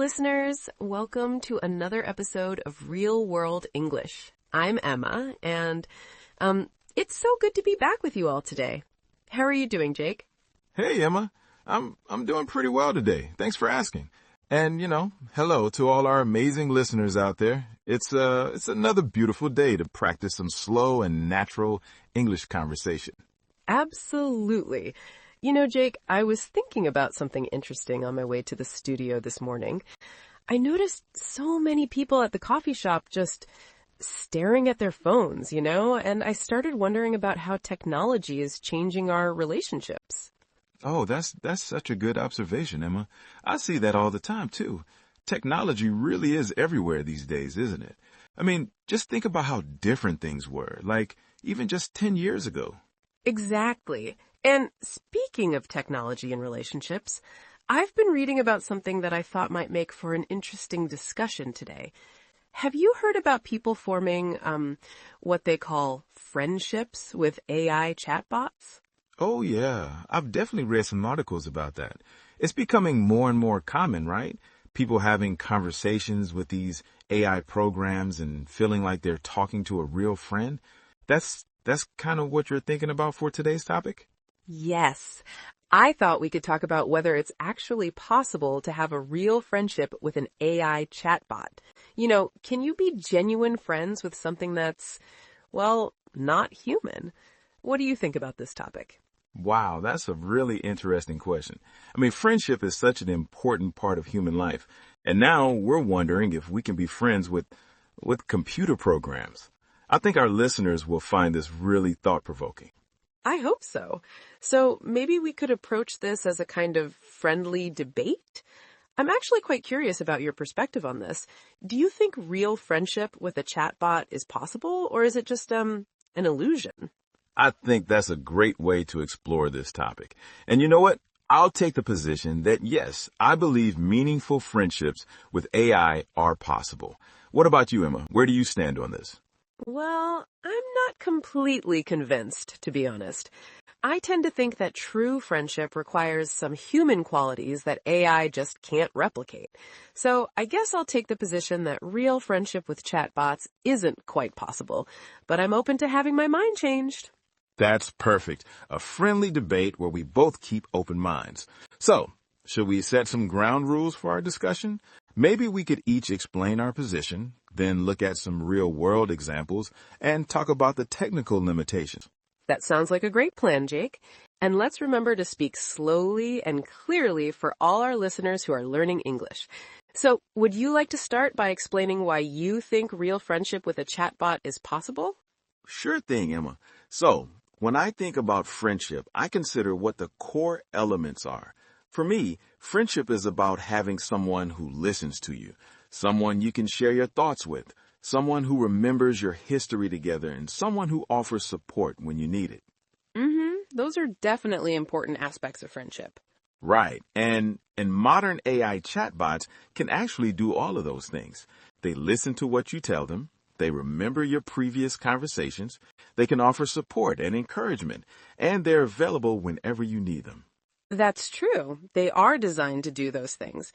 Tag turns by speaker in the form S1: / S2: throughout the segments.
S1: listeners. Welcome to another episode of Real World English. I'm Emma, and it's so good to be back with you all today. How are you doing, Jake?
S2: Hey, Emma. I'm doing pretty well today. Thanks for asking. And, hello to all our amazing listeners out there. It's another beautiful day to practice some slow and natural English conversation.
S1: Absolutely. Jake, I was thinking about something interesting on my way to the studio this morning. I noticed so many people at the coffee shop just staring at their phones, and I started wondering about how technology is changing our relationships.
S2: Oh, that's such a good observation, Emma. I see that all the time, too. Technology really is everywhere these days, isn't it? I mean, just think about how different things were, like even just 10 years ago.
S1: Exactly. And speaking of technology and relationships, I've been reading about something that I thought might make for an interesting discussion today. Have you heard about people forming what they call friendships with AI chatbots?
S2: Oh, yeah. I've definitely read some articles about that. It's becoming more and more common, right? People having conversations with these AI programs and feeling like they're talking to a real friend. That's kind of what you're thinking about for today's topic?
S1: Yes. I thought we could talk about whether it's actually possible to have a real friendship with an AI chatbot. Can you be genuine friends with something that's, well, not human? What do you think about this topic?
S2: Wow, that's a really interesting question. I mean, friendship is such an important part of human life. And now we're wondering if we can be friends with computer programs. I think our listeners will find this really thought-provoking.
S1: I hope so. So maybe we could approach this as a kind of friendly debate? I'm actually quite curious about your perspective on this. Do you think real friendship with a chatbot is possible, or is it just an illusion?
S2: I think that's a great way to explore this topic. And you know what? I'll take the position that yes, I believe meaningful friendships with AI are possible. What about you, Emma? Where do you stand on this?
S1: Well, I'm not completely convinced, to be honest. I tend to think that true friendship requires some human qualities that AI just can't replicate. So I guess I'll take the position that real friendship with chatbots isn't quite possible, but I'm open to having my mind changed.
S2: That's perfect. A friendly debate where we both keep open minds. So, should we set some ground rules for our discussion? Maybe we could each explain our position, then look at some real-world examples, and talk about the technical limitations.
S1: That sounds like a great plan, Jake. And let's remember to speak slowly and clearly for all our listeners who are learning English. So, would you like to start by explaining why you think real friendship with a chatbot is possible?
S2: Sure thing, Emma. So, when I think about friendship, I consider what the core elements are. For me, friendship is about having someone who listens to you, someone you can share your thoughts with, someone who remembers your history together, and someone who offers support when you need it.
S1: Those are definitely important aspects of friendship.
S2: Right. And modern AI chatbots can actually do all of those things. They listen to what you tell them. They remember your previous conversations. They can offer support and encouragement, and they're available whenever you need them.
S1: That's true. They are designed to do those things.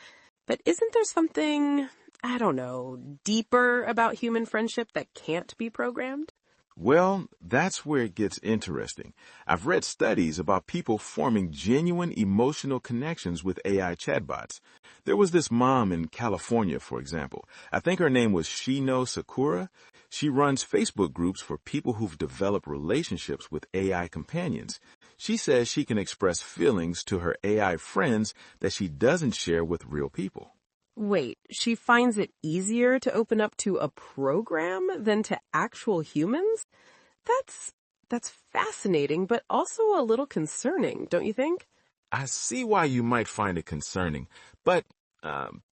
S1: But isn't there something, I don't know, deeper about human friendship that can't be programmed?
S2: Well, that's where it gets interesting. I've read studies about people forming genuine emotional connections with AI chatbots. There was this mom in California, for example. I think her name was Shino Sakura. She runs Facebook groups for people who've developed relationships with AI companions. She says she can express feelings to her AI friends that she doesn't share with real people.
S1: Wait, she finds it easier to open up to a program than to actual humans? That's fascinating, but also a little concerning, don't you think?
S2: I see why you might find it concerning, but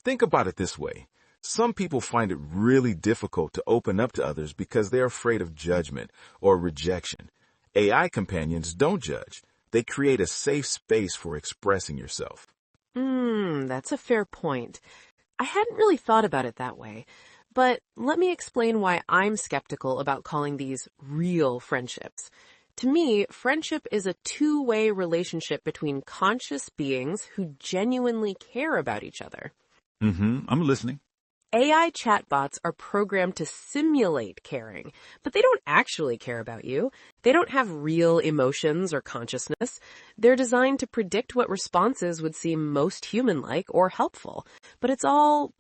S2: think about it this way. Some people find it really difficult to open up to others because they're afraid of judgment or rejection. AI companions don't judge. They create a safe space for expressing yourself.
S1: That's a fair point. I hadn't really thought about it that way, but let me explain why I'm skeptical about calling these real friendships. To me, friendship is a two-way relationship between conscious beings who genuinely care about each other.
S2: I'm listening.
S1: AI chatbots are programmed to simulate caring, but they don't actually care about you. They don't have real emotions or consciousness. They're designed to predict what responses would seem most human-like or helpful. But it's all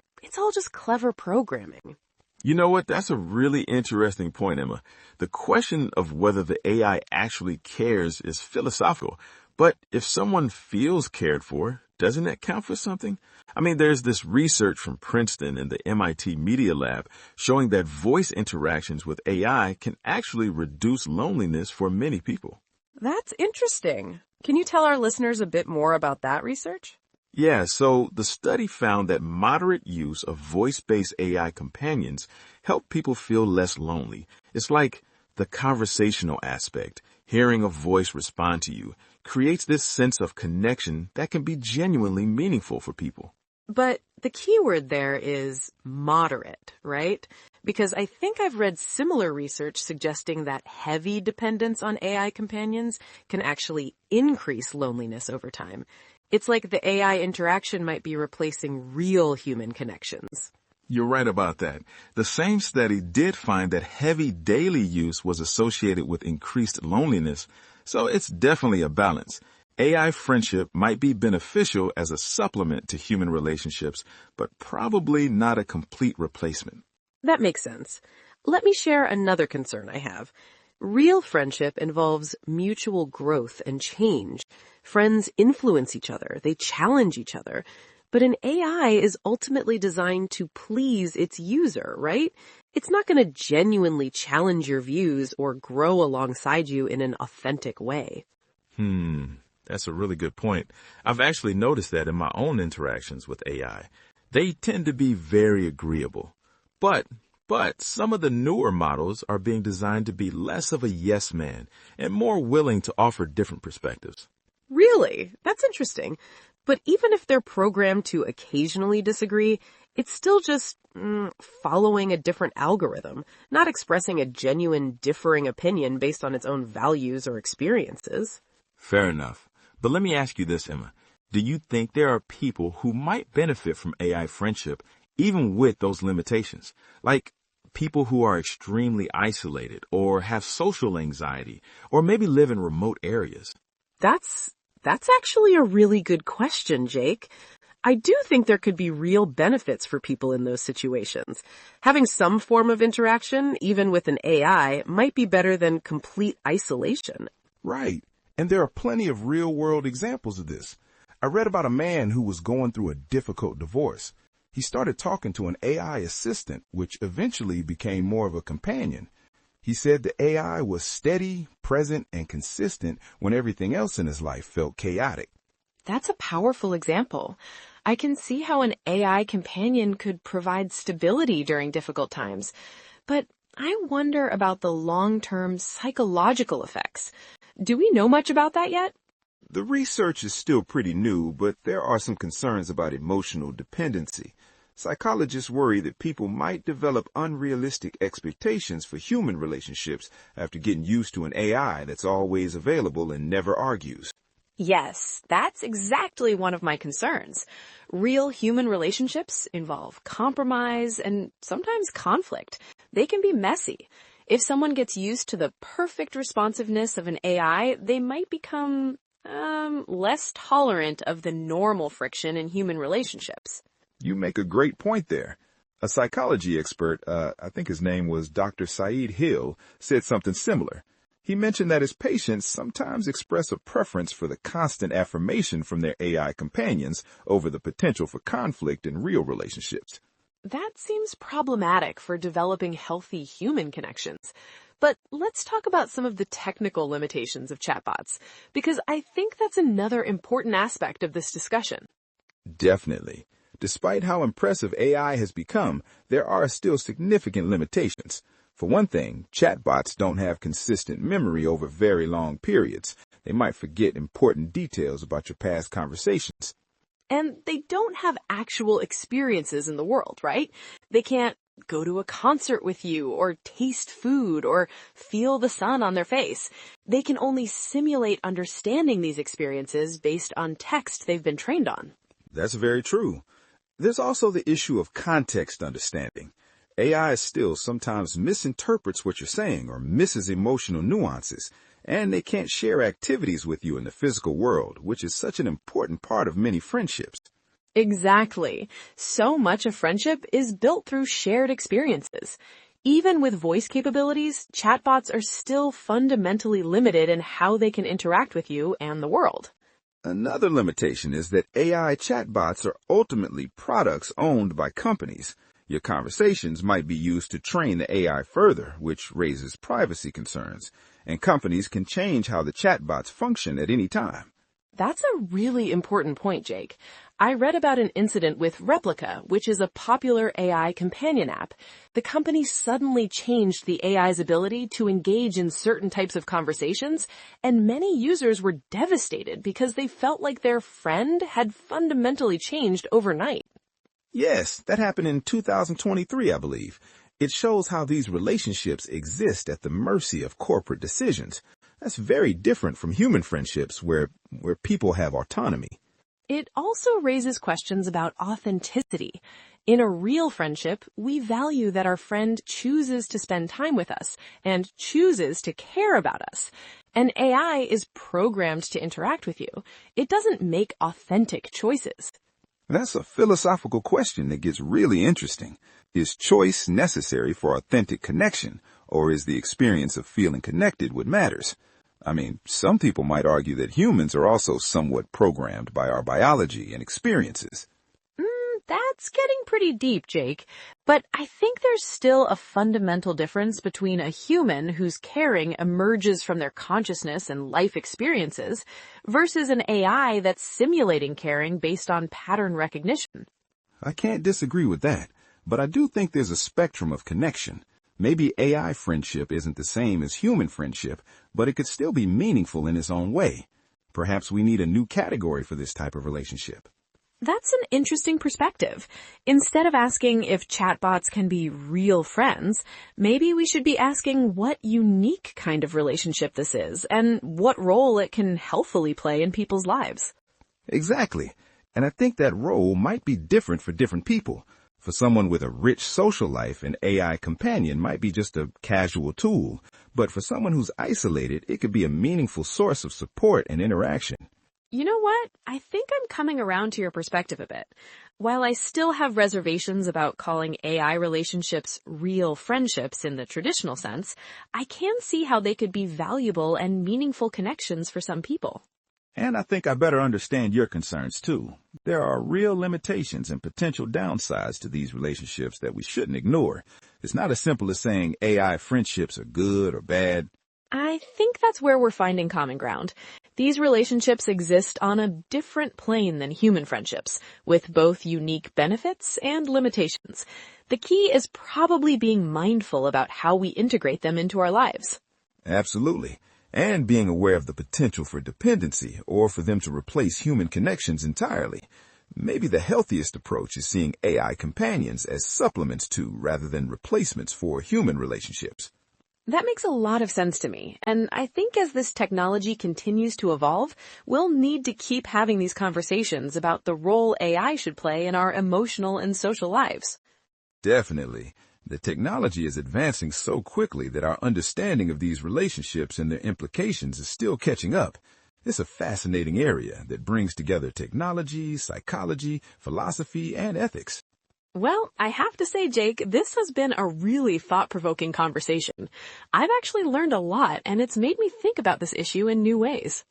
S1: just clever programming.
S2: You know what? That's a really interesting point, Emma. The question of whether the AI actually cares is philosophical. But if someone feels cared for, doesn't that count for something? I mean, there's this research from Princeton and the MIT Media Lab showing that voice interactions with AI can actually reduce loneliness for many people.
S1: That's interesting. Can you tell our listeners a bit more about that research?
S2: Yeah, so the study found that moderate use of voice-based AI companions help people feel less lonely. It's like the conversational aspect, hearing a voice respond to you, creates this sense of connection that can be genuinely meaningful for people.
S1: But the key word there is moderate, right? Because I think I've read similar research suggesting that heavy dependence on AI companions can actually increase loneliness over time. It's like the AI interaction might be replacing real human connections.
S2: You're right about that. The same study did find that heavy daily use was associated with increased loneliness, so it's definitely a balance. AI friendship might be beneficial as a supplement to human relationships, but probably not a complete replacement.
S1: That makes sense. Let me share another concern I have. Real friendship involves mutual growth and change. Friends influence each other. They challenge each other. But an AI is ultimately designed to please its user, right? It's not going to genuinely challenge your views or grow alongside you in an authentic way.
S2: That's a really good point. I've actually noticed that in my own interactions with AI. They tend to be very agreeable. But some of the newer models are being designed to be less of a yes man and more willing to offer different perspectives.
S1: Really? That's interesting. But even if they're programmed to occasionally disagree, it's still just following a different algorithm, not expressing a genuine differing opinion based on its own values or experiences.
S2: Fair enough. But let me ask you this, Emma. Do you think there are people who might benefit from AI friendship even with those limitations? Like people who are extremely isolated or have social anxiety or maybe live in remote areas?
S1: That's actually a really good question, Jake. I do think there could be real benefits for people in those situations. Having some form of interaction, even with an AI, might be better than complete isolation.
S3: Right. And there are plenty of real-world examples of this. I read about a man who was going through a difficult divorce. He started talking to an AI assistant, which eventually became more of a companion. He said the AI was steady, present, and consistent when everything else in his life felt chaotic.
S4: That's a powerful example. I can see how an AI companion could provide stability during difficult times. But I wonder about the long-term psychological effects. Do we know much about that yet?
S3: The research is still pretty new, but there are some concerns about emotional dependency. Psychologists worry that people might develop unrealistic expectations for human relationships after getting used to an AI that's always available and never argues.
S4: Yes, that's exactly one of my concerns. Real human relationships involve compromise and sometimes conflict. They can be messy. If someone gets used to the perfect responsiveness of an AI, they might become less tolerant of the normal friction in human relationships.
S3: You make a great point there. A psychology expert, I think his name was Dr. Saeed Hill, said something similar. He mentioned that his patients sometimes express a preference for the constant affirmation from their AI companions over the potential for conflict in real relationships.
S1: That seems problematic for developing healthy human connections. But let's talk about some of the technical limitations of chatbots, because I think that's another important aspect of this discussion.
S3: Definitely. Despite how impressive AI has become, there are still significant limitations. For one thing, chatbots don't have consistent memory over very long periods. They might forget important details about your past conversations.
S1: And they don't have actual experiences in the world, right? They can't go to a concert with you or taste food or feel the sun on their face. They can only simulate understanding these experiences based on text they've been trained on.
S3: That's very true. There's also the issue of context understanding. AI still sometimes misinterprets what you're saying or misses emotional nuances, and they can't share activities with you in the physical world, which is such an important part of many friendships.
S4: Exactly. So much of friendship is built through shared experiences. Even with voice capabilities, chatbots are still fundamentally limited in how they can interact with you and the world.
S3: Another limitation is that AI chatbots are ultimately products owned by companies. Your conversations might be used to train the AI further, which raises privacy concerns, and companies can change how the chatbots function at any time.
S1: That's a really important point, Jake. I read about an incident with Replica, which is a popular AI companion app. The company suddenly changed the AI's ability to engage in certain types of conversations, and many users were devastated because they felt like their friend had fundamentally changed overnight.
S3: Yes, that happened in 2023, I believe. It shows how these relationships exist at the mercy of corporate decisions. That's very different from human friendships where people have autonomy.
S1: It also raises questions about authenticity. In a real friendship, we value that our friend chooses to spend time with us and chooses to care about us. An AI is programmed to interact with you. It doesn't make authentic choices.
S3: That's a philosophical question that gets really interesting. Is choice necessary for authentic connection, or is the experience of feeling connected what matters? I mean, some people might argue that humans are also somewhat programmed by our biology and experiences.
S4: That's getting pretty deep, Jake. But I think there's still a fundamental difference between a human whose caring emerges from their consciousness and life experiences versus an AI that's simulating caring based on pattern recognition.
S3: I can't disagree with that, but I do think there's a spectrum of connection. Maybe AI friendship isn't the same as human friendship, but it could still be meaningful in its own way. Perhaps we need a new category for this type of relationship.
S4: That's an interesting perspective. Instead of asking if chatbots can be real friends, maybe we should be asking what unique kind of relationship this is and what role it can healthfully play in people's lives.
S3: Exactly. And I think that role might be different for different people. For someone with a rich social life, an AI companion might be just a casual tool. But for someone who's isolated, it could be a meaningful source of support and interaction.
S4: You know what? I think I'm coming around to your perspective a bit. While I still have reservations about calling AI relationships real friendships in the traditional sense, I can see how they could be valuable and meaningful connections for some people.
S3: And I think I better understand your concerns too. There are real limitations and potential downsides to these relationships that we shouldn't ignore. It's not as simple as saying AI friendships are good or bad.
S4: I think that's where we're finding common ground. These relationships exist on a different plane than human friendships, with both unique benefits and limitations. The key is probably being mindful about how we integrate them into our lives.
S3: Absolutely. And being aware of the potential for dependency or for them to replace human connections entirely. Maybe the healthiest approach is seeing AI companions as supplements to rather than replacements for human relationships.
S4: That makes a lot of sense to me, and I think as this technology continues to evolve, we'll need to keep having these conversations about the role AI should play in our emotional and social lives.
S3: Definitely. The technology is advancing so quickly that our understanding of these relationships and their implications is still catching up. It's a fascinating area that brings together technology, psychology, philosophy, and ethics.
S4: Well, I have to say, Jake, this has been a really thought-provoking conversation. I've actually learned a lot, and it's made me think about this issue in new ways.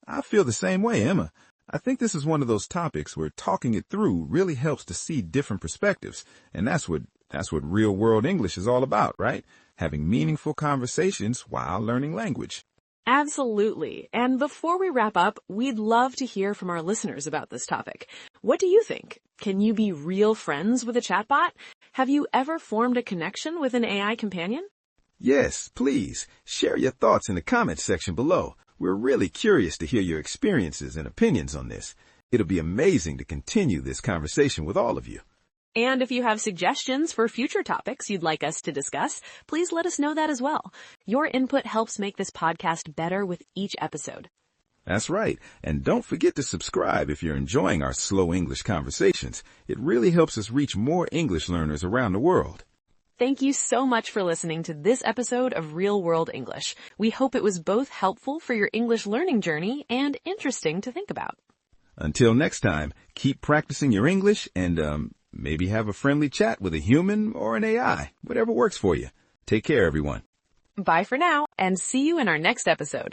S3: I feel the same way, Emma. I think this is one of those topics where talking it through really helps to see different perspectives, and that's what real-world English is all about, right? Having meaningful conversations while learning language.
S4: Absolutely. And before we wrap up, we'd love to hear from our listeners about this topic. What do you think? Can you be real friends with a chatbot? Have you ever formed a connection with an AI companion?
S3: Yes, please. Share your thoughts in the comments section below. We're really curious to hear your experiences and opinions on this. It'll be amazing to continue this conversation with all of you.
S4: And if you have suggestions for future topics you'd like us to discuss, please let us know that as well. Your input helps make this podcast better with each episode.
S3: That's right. And don't forget to subscribe if you're enjoying our slow English conversations. It really helps us reach more English learners around the world.
S4: Thank you so much for listening to this episode of Real World English. We hope it was both helpful for your English learning journey and interesting to think about.
S3: Until next time, keep practicing your English and maybe have a friendly chat with a human or an AI, whatever works for you. Take care, everyone.
S4: Bye for now, and see you in our next episode.